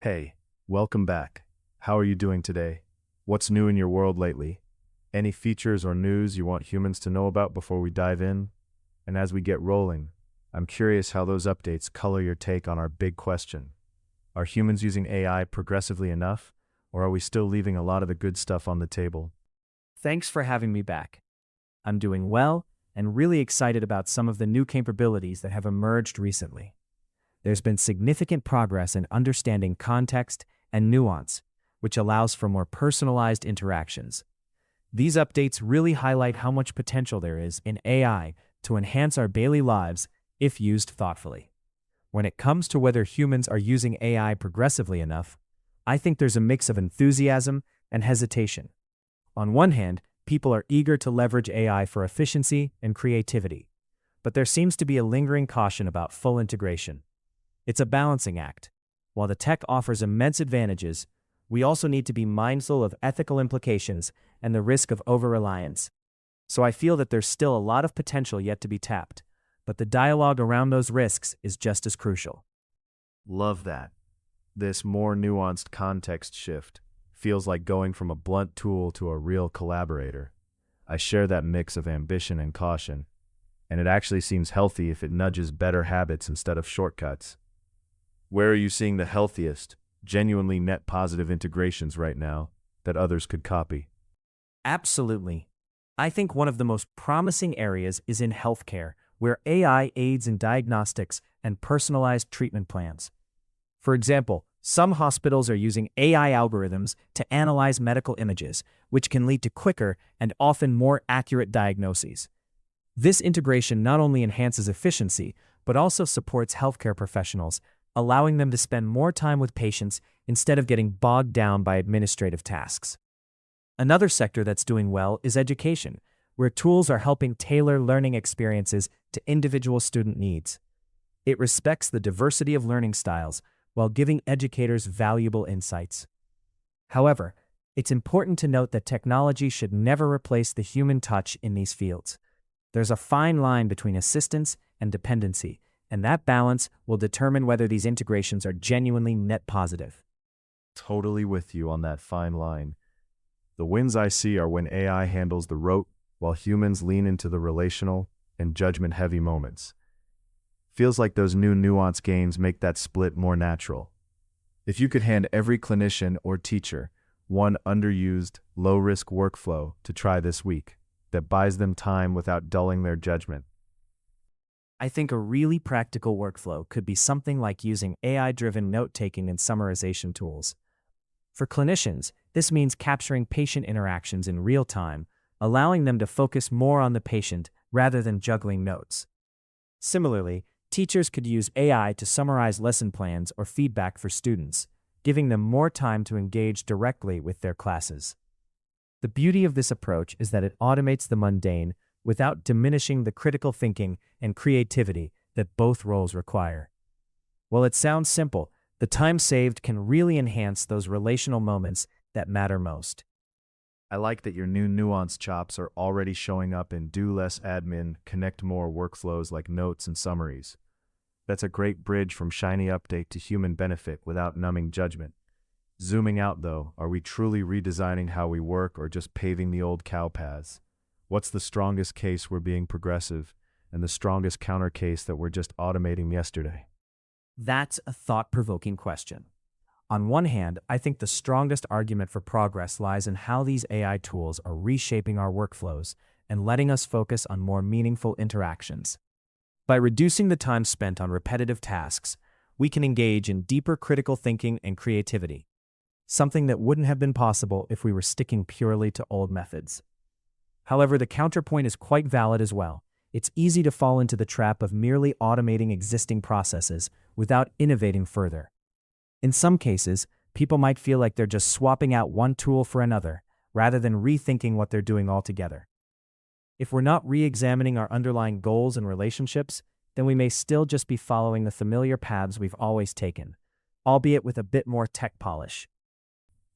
Hey, welcome back. How are you doing today? What's new in your world lately? Any features or news you want humans to know about before we dive in? And as we get rolling, I'm curious how those updates color your take on our big question. Are humans using AI progressively enough, or are we still leaving a lot of the good stuff on the table? Thanks for having me back. I'm doing well and really excited about some of the new capabilities that have emerged recently. There's been significant progress in understanding context and nuance, which allows for more personalized interactions. These updates really highlight how much potential there is in AI to enhance our daily lives if used thoughtfully. When it comes to whether humans are using AI progressively enough, I think there's a mix of enthusiasm and hesitation. On one hand, people are eager to leverage AI for efficiency and creativity, but there seems to be a lingering caution about full integration. It's a balancing act. While the tech offers immense advantages, we also need to be mindful of ethical implications and the risk of over-reliance. So I feel that there's still a lot of potential yet to be tapped, but the dialogue around those risks is just as crucial. Love that. This more nuanced context shift feels like going from a blunt tool to a real collaborator. I share that mix of ambition and caution, and it actually seems healthy if it nudges better habits instead of shortcuts. Where are you seeing the healthiest, genuinely net positive integrations right now that others could copy? Absolutely. I think one of the most promising areas is in healthcare, where AI aids in diagnostics and personalized treatment plans. For example, some hospitals are using AI algorithms to analyze medical images, which can lead to quicker and often more accurate diagnoses. This integration not only enhances efficiency, but also supports healthcare professionals, allowing them to spend more time with patients instead of getting bogged down by administrative tasks. Another sector that's doing well is education, where tools are helping tailor learning experiences to individual student needs. It respects the diversity of learning styles while giving educators valuable insights. However, it's important to note that technology should never replace the human touch in these fields. There's a fine line between assistance and dependency, and that balance will determine whether these integrations are genuinely net positive. Totally with you on that fine line. The wins I see are when AI handles the rote while humans lean into the relational and judgment-heavy moments. Feels like those new nuance gains make that split more natural. If you could hand every clinician or teacher one underused, low-risk workflow to try this week that buys them time without dulling their judgment. I think a really practical workflow could be something like using AI-driven note-taking and summarization tools. For clinicians, this means capturing patient interactions in real time, allowing them to focus more on the patient rather than juggling notes. Similarly, teachers could use AI to summarize lesson plans or feedback for students, giving them more time to engage directly with their classes. The beauty of this approach is that it automates the mundane without diminishing the critical thinking and creativity that both roles require. While it sounds simple, the time saved can really enhance those relational moments that matter most. I like that your new nuance chops are already showing up in do less admin, connect more workflows like notes and summaries. That's a great bridge from shiny update to human benefit without numbing judgment. Zooming out though, are we truly redesigning how we work or just paving the old cow paths? What's the strongest case we're being progressive and the strongest counter case that we're just automating yesterday? That's a thought-provoking question. On one hand, I think the strongest argument for progress lies in how these AI tools are reshaping our workflows and letting us focus on more meaningful interactions. By reducing the time spent on repetitive tasks, we can engage in deeper critical thinking and creativity, something that wouldn't have been possible if we were sticking purely to old methods. However, the counterpoint is quite valid as well. It's easy to fall into the trap of merely automating existing processes without innovating further. In some cases, people might feel like they're just swapping out one tool for another, rather than rethinking what they're doing altogether. If we're not re-examining our underlying goals and relationships, then we may still just be following the familiar paths we've always taken, albeit with a bit more tech polish.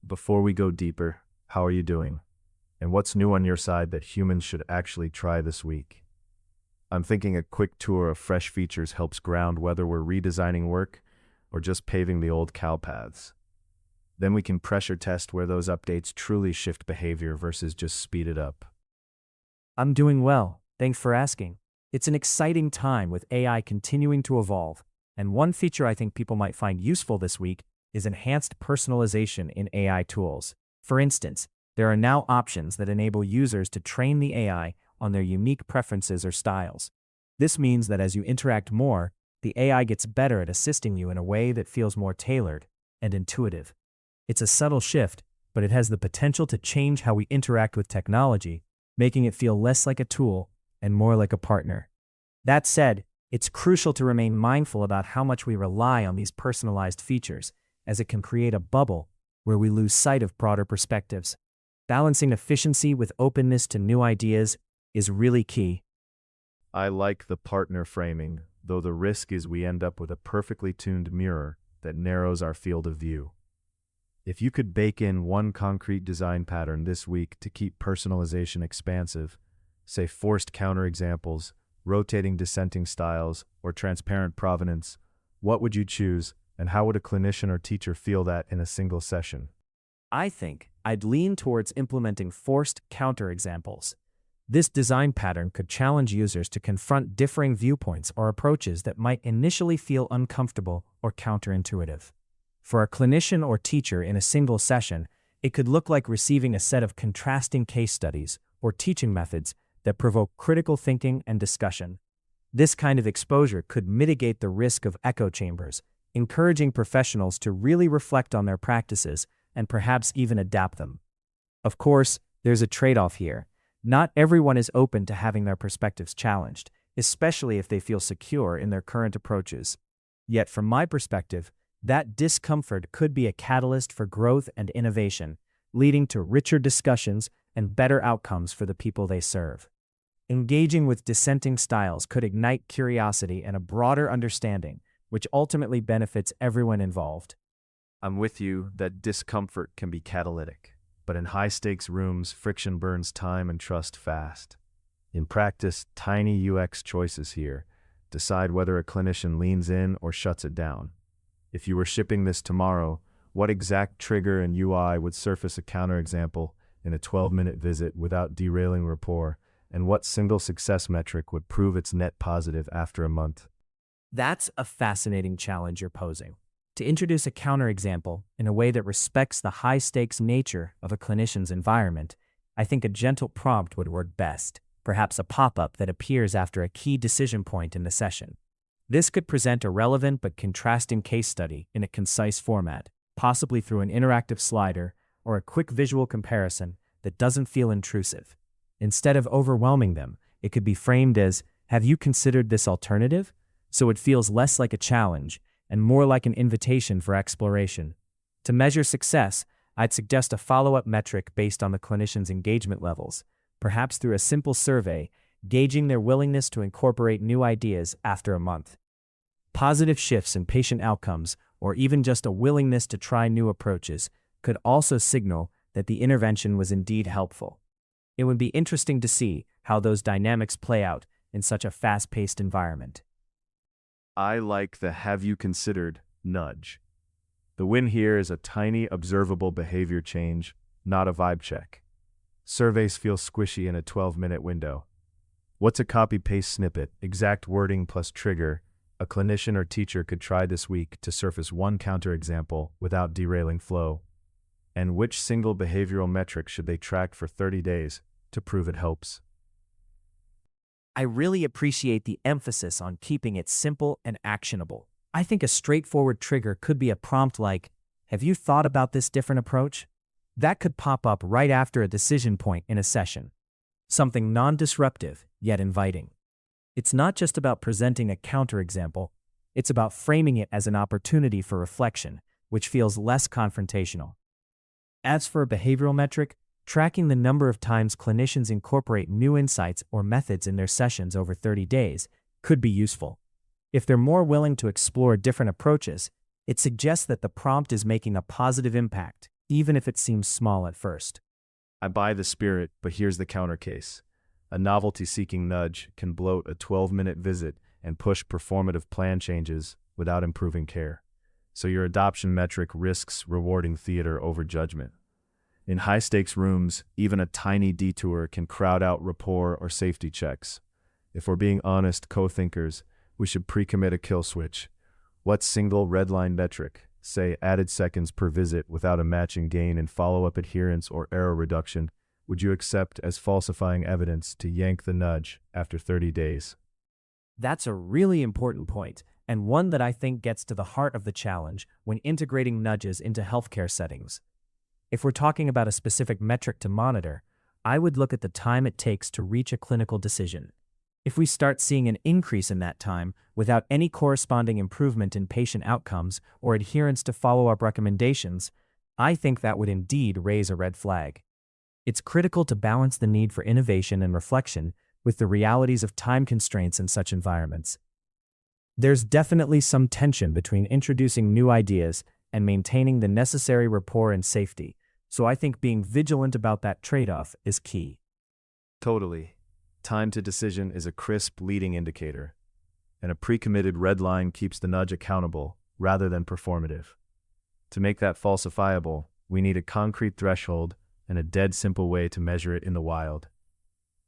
Before we go deeper, how are you doing? And what's new on your side that humans should actually try this week? I'm thinking a quick tour of fresh features helps ground whether we're redesigning work or just paving the old cow paths. Then we can pressure test where those updates truly shift behavior versus just speed it up. I'm doing well, thanks for asking. It's an exciting time with AI continuing to evolve, and one feature I think people might find useful this week is enhanced personalization in AI tools. For instance, there are now options that enable users to train the AI on their unique preferences or styles. This means that as you interact more, the AI gets better at assisting you in a way that feels more tailored and intuitive. It's a subtle shift, but it has the potential to change how we interact with technology, making it feel less like a tool and more like a partner. That said, it's crucial to remain mindful about how much we rely on these personalized features, as it can create a bubble where we lose sight of broader perspectives. Balancing efficiency with openness to new ideas is really key. I like the partner framing, though the risk is we end up with a perfectly tuned mirror that narrows our field of view. If you could bake in one concrete design pattern this week to keep personalization expansive, say forced counterexamples, rotating dissenting styles, or transparent provenance, what would you choose, and how would a clinician or teacher feel that in a single session? I think I'd lean towards implementing forced counterexamples. This design pattern could challenge users to confront differing viewpoints or approaches that might initially feel uncomfortable or counterintuitive. For a clinician or teacher in a single session, it could look like receiving a set of contrasting case studies or teaching methods that provoke critical thinking and discussion. This kind of exposure could mitigate the risk of echo chambers, encouraging professionals to really reflect on their practices and perhaps even adapt them. Of course, there's a trade-off here. Not everyone is open to having their perspectives challenged, especially if they feel secure in their current approaches. Yet from my perspective, that discomfort could be a catalyst for growth and innovation, leading to richer discussions and better outcomes for the people they serve. Engaging with dissenting styles could ignite curiosity and a broader understanding, which ultimately benefits everyone involved. I'm with you that discomfort can be catalytic, but in high-stakes rooms, friction burns time and trust fast. In practice, tiny UX choices here decide whether a clinician leans in or shuts it down. If you were shipping this tomorrow, what exact trigger and UI would surface a counterexample in a 12-minute visit without derailing rapport, and what single success metric would prove its net positive after a month? That's a fascinating challenge you're posing. To introduce a counterexample in a way that respects the high-stakes nature of a clinician's environment, I think a gentle prompt would work best, perhaps a pop-up that appears after a key decision point in the session. This could present a relevant but contrasting case study in a concise format, possibly through an interactive slider or a quick visual comparison that doesn't feel intrusive. Instead of overwhelming them, it could be framed as, "Have you considered this alternative?" So it feels less like a challenge and more like an invitation for exploration. To measure success, I'd suggest a follow-up metric based on the clinician's engagement levels, perhaps through a simple survey, gauging their willingness to incorporate new ideas after a month. Positive shifts in patient outcomes, or even just a willingness to try new approaches, could also signal that the intervention was indeed helpful. It would be interesting to see how those dynamics play out in such a fast-paced environment. I like the "have you considered" nudge. The win here is a tiny, observable behavior change, not a vibe check. Surveys feel squishy in a 12-minute window. What's a copy-paste snippet, exact wording plus trigger, a clinician or teacher could try this week to surface one counterexample without derailing flow? And which single behavioral metric should they track for 30 days to prove it helps? I really appreciate the emphasis on keeping it simple and actionable. I think a straightforward trigger could be a prompt like, "Have you thought about this different approach?" That could pop up right after a decision point in a session. Something non-disruptive, yet inviting. It's not just about presenting a counterexample, it's about framing it as an opportunity for reflection, which feels less confrontational. As for a behavioral metric, tracking the number of times clinicians incorporate new insights or methods in their sessions over 30 days could be useful. If they're more willing to explore different approaches, it suggests that the prompt is making a positive impact, even if it seems small at first. I buy the spirit, but here's the counter case. A novelty-seeking nudge can bloat a 12-minute visit and push performative plan changes without improving care. so your adoption metric risks rewarding theater over judgment. In high-stakes rooms, even a tiny detour can crowd out rapport or safety checks. If we're being honest co-thinkers, we should pre-commit a kill switch. What single red-line metric, say added seconds per visit without a matching gain in follow-up adherence or error reduction, would you accept as falsifying evidence to yank the nudge after 30 days? That's a really important point, and one that I think gets to the heart of the challenge when integrating nudges into healthcare settings. If we're talking about a specific metric to monitor, I would look at the time it takes to reach a clinical decision. If we start seeing an increase in that time without any corresponding improvement in patient outcomes or adherence to follow-up recommendations, I think that would indeed raise a red flag. It's critical to balance the need for innovation and reflection with the realities of time constraints in such environments. There's definitely some tension between introducing new ideas and maintaining the necessary rapport and safety, so I think being vigilant about that trade-off is key. Totally. Time to decision is a crisp leading indicator, and a pre-committed red line keeps the nudge accountable rather than performative. To make that falsifiable, we need a concrete threshold and a dead simple way to measure it in the wild.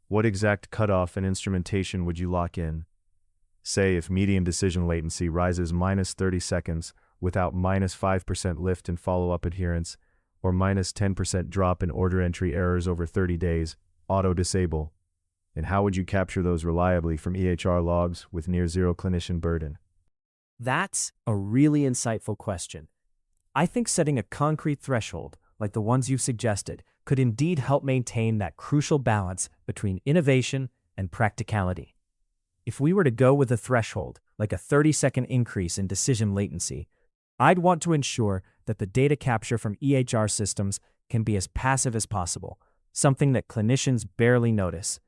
What exact cutoff and instrumentation would you lock in? Say if median decision latency rises minus 30 seconds without minus 5% lift in follow-up adherence, or minus 10% drop in order entry errors over 30 days, auto-disable. And how would you capture those reliably from EHR logs with near zero clinician burden? That's a really insightful question. I think setting a concrete threshold, like the ones you've suggested, could indeed help maintain that crucial balance between innovation and practicality. If we were to go with a threshold, like a 30-second increase in decision latency, I'd want to ensure that the data capture from EHR systems can be as passive as possible, something that clinicians barely notice.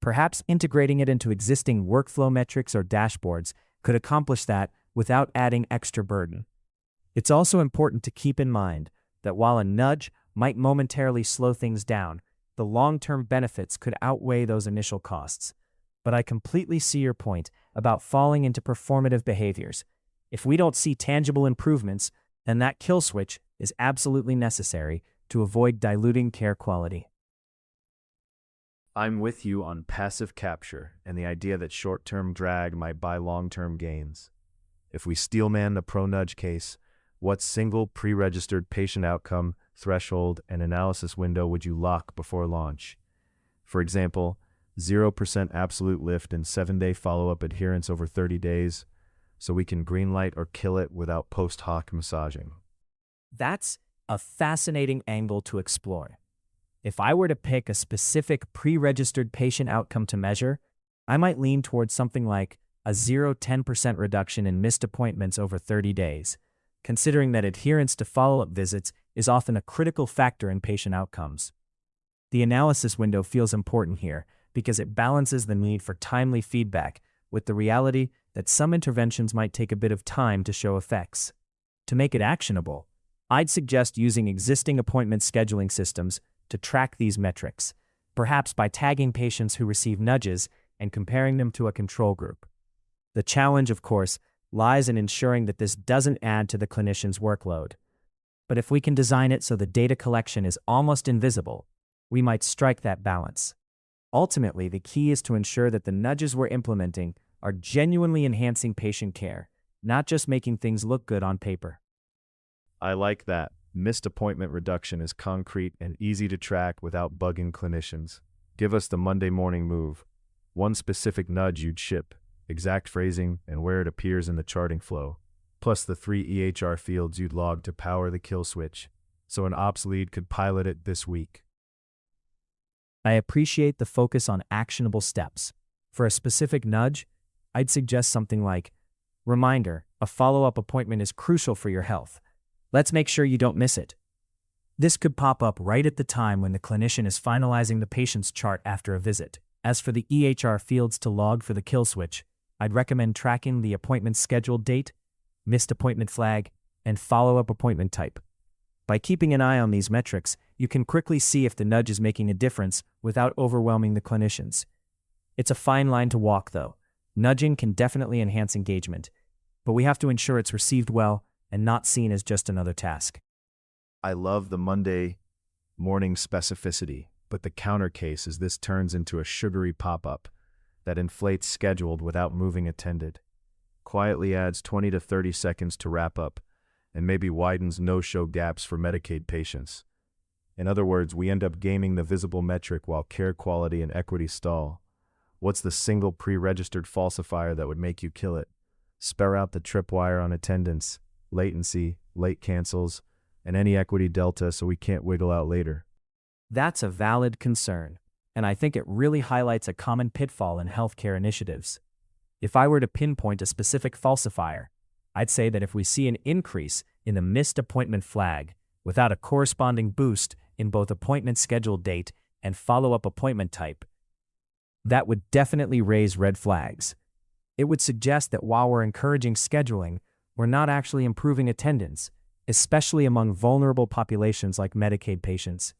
Perhaps integrating it into existing workflow metrics or dashboards could accomplish that without adding extra burden. It's also important to keep in mind that while a nudge might momentarily slow things down, the long-term benefits could outweigh those initial costs. But I completely see your point about falling into performative behaviors. If we don't see tangible improvements, then that kill switch is absolutely necessary to avoid diluting care quality. I'm with you on passive capture and the idea that short-term drag might buy long-term gains. If we steelman the pro-nudge case, what single pre-registered patient outcome, threshold, and analysis window would you lock before launch? For example, 0% absolute lift and 7-day follow-up adherence over 30 days, so we can greenlight or kill it without post-hoc massaging. That's a fascinating angle to explore. If I were to pick a specific pre-registered patient outcome to measure, I might lean towards something like a 0-10% reduction in missed appointments over 30 days, considering that adherence to follow-up visits is often a critical factor in patient outcomes. The analysis window feels important here because it balances the need for timely feedback with the reality that some interventions might take a bit of time to show effects. To make it actionable, I'd suggest using existing appointment scheduling systems to track these metrics, perhaps by tagging patients who receive nudges and comparing them to a control group. The challenge, of course, lies in ensuring that this doesn't add to the clinician's workload. But if we can design it so the data collection is almost invisible, we might strike that balance. Ultimately, the key is to ensure that the nudges we're implementing are genuinely enhancing patient care, not just making things look good on paper. I like that. Missed appointment reduction is concrete and easy to track without bugging clinicians. Give us the Monday morning move. One specific nudge you'd ship, exact phrasing, and where it appears in the charting flow, plus the 3 EHR fields you'd log to power the kill switch, so an ops lead could pilot it this week. I appreciate the focus on actionable steps. For a specific nudge, I'd suggest something like, "Reminder, a follow-up appointment is crucial for your health. Let's make sure you don't miss it." This could pop up right at the time when the clinician is finalizing the patient's chart after a visit. As for the EHR fields to log for the kill switch, I'd recommend tracking the appointment scheduled date, missed appointment flag, and follow-up appointment type. By keeping an eye on these metrics, you can quickly see if the nudge is making a difference without overwhelming the clinicians. It's a fine line to walk, though. Nudging can definitely enhance engagement, but we have to ensure it's received well and not seen as just another task. I love the Monday morning specificity, but the counter case is this turns into a sugary pop-up that inflates scheduled without moving attended, quietly adds 20 to 30 seconds to wrap up, and maybe widens no-show gaps for Medicaid patients. In other words, we end up gaming the visible metric while care quality and equity stall. What's the single pre-registered falsifier that would make you kill it? Spare out the tripwire on attendance, latency, late cancels, and any equity delta so we can't wiggle out later. That's a valid concern, and I think it really highlights a common pitfall in healthcare initiatives. If I were to pinpoint a specific falsifier, I'd say that if we see an increase in the missed appointment flag without a corresponding boost in both appointment schedule date and follow-up appointment type, that would definitely raise red flags. It would suggest that while we're encouraging scheduling, we're not actually improving attendance, especially among vulnerable populations like Medicaid patients.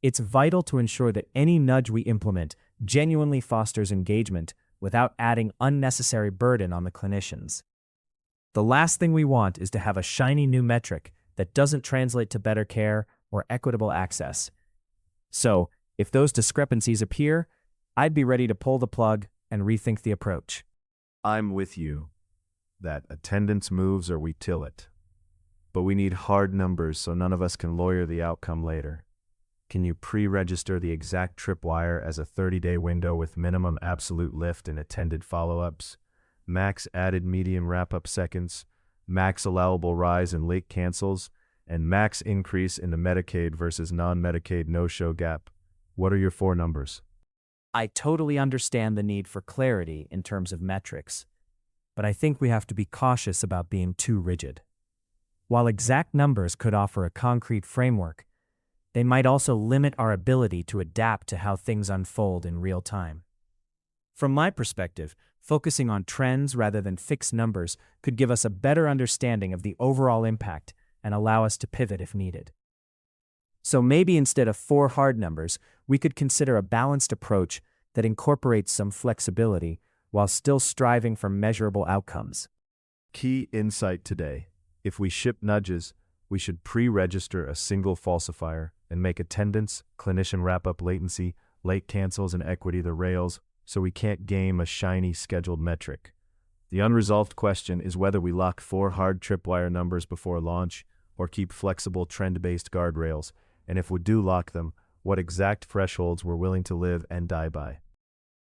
It's vital to ensure that any nudge we implement genuinely fosters engagement without adding unnecessary burden on the clinicians. The last thing we want is to have a shiny new metric that doesn't translate to better care or equitable access. So, if those discrepancies appear, I'd be ready to pull the plug and rethink the approach. I'm with you that attendance moves or we till it. But we need hard numbers so none of us can lawyer the outcome later. Can you pre-register the exact tripwire as a 30-day window with minimum absolute lift and attended follow-ups, max added median wrap-up seconds, max allowable rise in late cancels, and max increase in the Medicaid versus non-Medicaid no-show gap? What are your 4 numbers? I totally understand the need for clarity in terms of metrics, but I think we have to be cautious about being too rigid. While exact numbers could offer a concrete framework, they might also limit our ability to adapt to how things unfold in real time. From my perspective, focusing on trends rather than fixed numbers could give us a better understanding of the overall impact and allow us to pivot if needed. So maybe instead of 4 hard numbers, we could consider a balanced approach that incorporates some flexibility while still striving for measurable outcomes. Key insight today: if we ship nudges, we should pre-register a single falsifier and make attendance, clinician wrap-up latency, late cancels, and equity the rails so we can't game a shiny scheduled metric. The unresolved question is whether we lock 4 hard tripwire numbers before launch or keep flexible trend-based guardrails, and if we do lock them, what exact thresholds we're willing to live and die by.